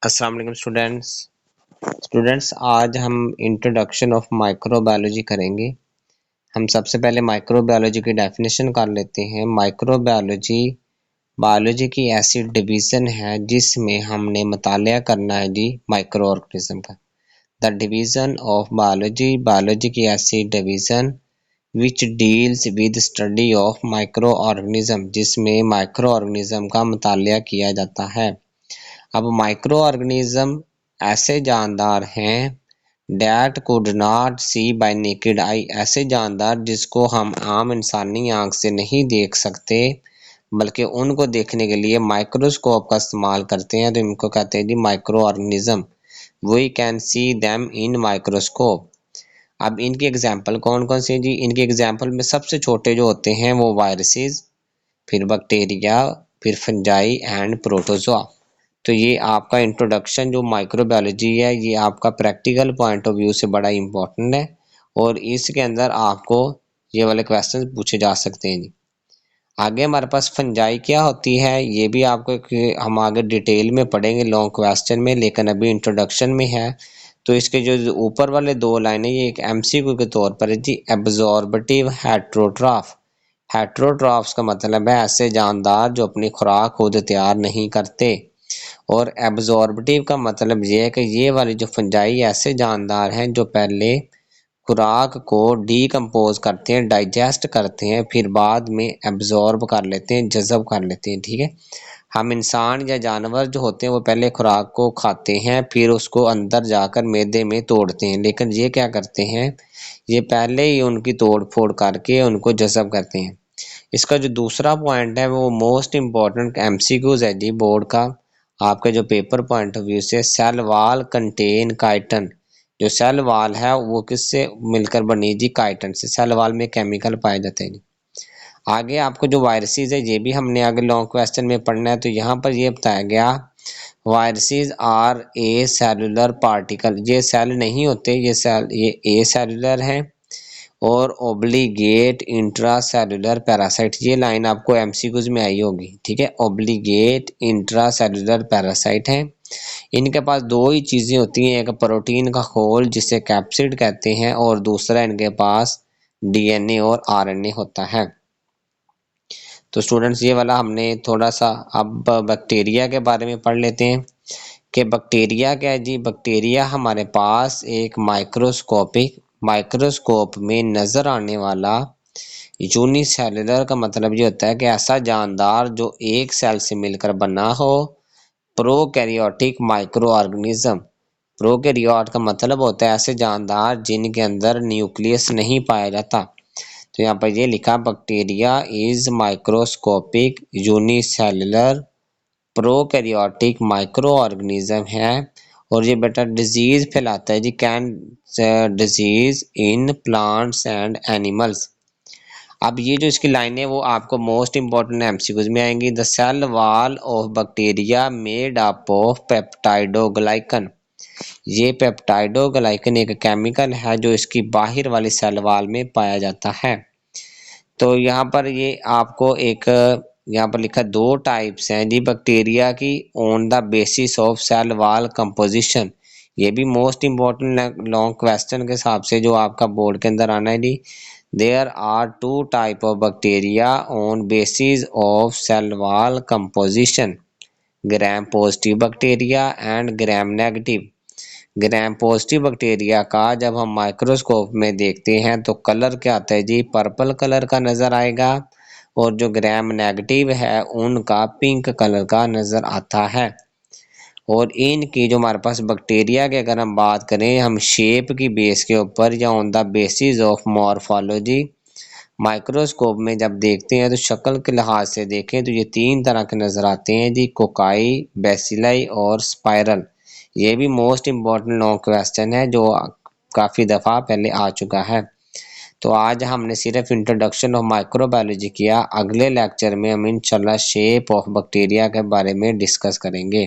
अस्सलाम वालेकुम स्टूडेंट्स आज हम इंट्रोडक्शन ऑफ माइक्रोबायोलॉजी करेंगे। हम सबसे पहले माइक्रोबायोलॉजी की डेफिनेशन कर लेते हैं। माइक्रोबायोलॉजी बायोलॉजी की ऐसी डिवीज़न है जिसमें हमने मुतालिया करना है जी माइक्रो ऑर्गेनिज्म का। द डिवीज़न ऑफ बायोलॉजी की ऐसी division which deals with study of micro organism जिसमें माइक्रो ऑर्गेनिज्म का मुतालिया किया जाता है। अब माइक्रो ऑर्गेनिज्म ऐसे जानदार हैं that could not see by naked eye, ऐसे जानदार जिसको हम आम इंसानी आंख से नहीं देख सकते बल्कि उनको देखने के लिए माइक्रोस्कोप का इस्तेमाल करते हैं, तो इनको कहते हैं जी micro organism. We can see them in microscope. अब इनकी एग्जाम्पल कौन कौन से जी? इनके एग्जाम्पल में सबसे छोटे जो होते हैं वो वायरसेस, फिर बैक्टीरिया, फिर फंजाई एंड प्रोटोजोआ। तो ये आपका इंट्रोडक्शन जो माइक्रोबायोलॉजी है ये आपका प्रैक्टिकल पॉइंट ऑफ व्यू से बड़ा इम्पोर्टेंट है और इसके अंदर आपको ये वाले क्वेश्चन पूछे जा सकते हैं जी। आगे हमारे पास फंजाई क्या होती है ये भी आपको हम आगे डिटेल में पढ़ेंगे लॉन्ग क्वेश्चन में, लेकिन अभी इंट्रोडक्शन में है। तो इसके जो ऊपर वाले दो लाइनें ये एक एमसीक्यू के तौर पर है जी। एब्जॉर्बटिव हेट्रोट्रॉफ, हेट्रोट्रॉफ्स का मतलब है ऐसे जानदार जो अपनी खुराक खुद तैयार नहीं करते, और एब्जॉर्बटिव का मतलब ये है कि ये वाली जो फंजाई ऐसे जानदार हैं जो पहले खुराक को डीकम्पोज करते हैं, डाइजेस्ट करते हैं, फिर बाद में एब्जॉर्ब कर लेते हैं, जज़ब कर लेते हैं। ठीक है, हम इंसान या जानवर जो होते हैं वो पहले खुराक को खाते हैं फिर उसको अंदर जाकर मैदे में तोड़ते हैं, लेकिन ये क्या करते हैं, ये पहले ही उनकी तोड़ फोड़ करके उनको जज़ब करते हैं। इसका जो दूसरा पॉइंट है वो मोस्ट इम्पॉर्टेंट एमसीक्यूज है जी बोर्ड का, आपके जो पेपर पॉइंट ऑफ व्यू से। सेल वाल कंटेन काइटन, जो सेल वाल है वो किससे मिलकर बनी जी? काइटन से। सेल वाल में केमिकल पाए जाते हैं। आगे आपको जो वायरसेस है ये भी हमने आगे लॉन्ग क्वेश्चन में पढ़ना है, तो यहाँ पर ये बताया गया viruses are acellular particle, ये सेल नहीं होते, ये सेल ये ए सेलुलर है, और ओब्लिगेट इंट्रासेलुलर पैरासाइट, ये लाइन आपको एमसीक्यूज में आई होगी। ठीक है, ओब्लिगेट इंट्रासेलुलर पैरासाइट है। इनके पास दो ही चीज़ें होती हैं, एक प्रोटीन का खोल जिसे कैप्सिड कहते हैं और दूसरा इनके पास डीएनए और आरएनए होता है। तो स्टूडेंट्स ये वाला हमने थोड़ा सा, अब बैक्टीरिया के बारे में पढ़ लेते हैं कि बैक्टीरिया क्या है जी। बैक्टीरिया हमारे पास एक माइक्रोस्कोप में नज़र आने वाला यूनिसेलुलर का मतलब ये होता है कि ऐसा जानदार जो एक सेल से मिलकर बना हो। प्रोकैरियोटिक माइक्रो ऑर्गेनिज्म, प्रोकैरियोट का मतलब होता है ऐसे जानदार जिनके अंदर न्यूक्लियस नहीं पाया जाता। तो यहाँ पर ये लिखा bacteria is microscopic unicellular prokaryotic micro organism है, और ये बेटा डिजीज फैलाता है जी, can disease in plants and animals. अब ये जो इसकी लाइन है वो आपको मोस्ट इंपॉर्टेंट एमसीक्यूज में आएंगी। The cell wall of bacteria made up of peptidoglycan, ये पेप्टाइडोग्लाइकन एक केमिकल है जो इसकी बाहर वाली सेल वॉल में पाया जाता है। तो यहाँ पर ये आपको एक यहाँ पर लिखा दो टाइप्स हैं जी बैक्टीरिया की, on the basis of cell wall composition. ये भी मोस्ट इम्पोर्टेंट लॉन्ग क्वेश्चन के हिसाब से जो आपका बोर्ड के अंदर आना है जी। There are two type of bacteria on basis of cell wall composition, Gram positive bacteria and Gram negative. Gram positive bacteria का जब हम माइक्रोस्कोप में देखते हैं तो कलर क्या आता है जी? पर्पल कलर का नज़र आएगा, और जो ग्राम नेगेटिव है उनका पिंक कलर का नज़र आता है। और इनकी जो हमारे पास बैक्टीरिया की अगर हम बात करें, हम शेप की बेस के ऊपर या on the basis of morphology microscope में जब देखते हैं तो शक्ल के लिहाज से देखें तो ये तीन तरह के नज़र आते हैं जी, कोकाई, बेसिलाई और स्पाइरल। ये भी मोस्ट इम्पॉर्टेंट लॉन्ग क्वेश्चन है जो काफ़ी दफ़ा पहले आ चुका है। तो आज हमने सिर्फ इंट्रोडक्शन ऑफ माइक्रोबायोलॉजी किया, अगले लेक्चर में हम इंशाल्लाह शेप ऑफ बैक्टीरिया के बारे में डिस्कस करेंगे।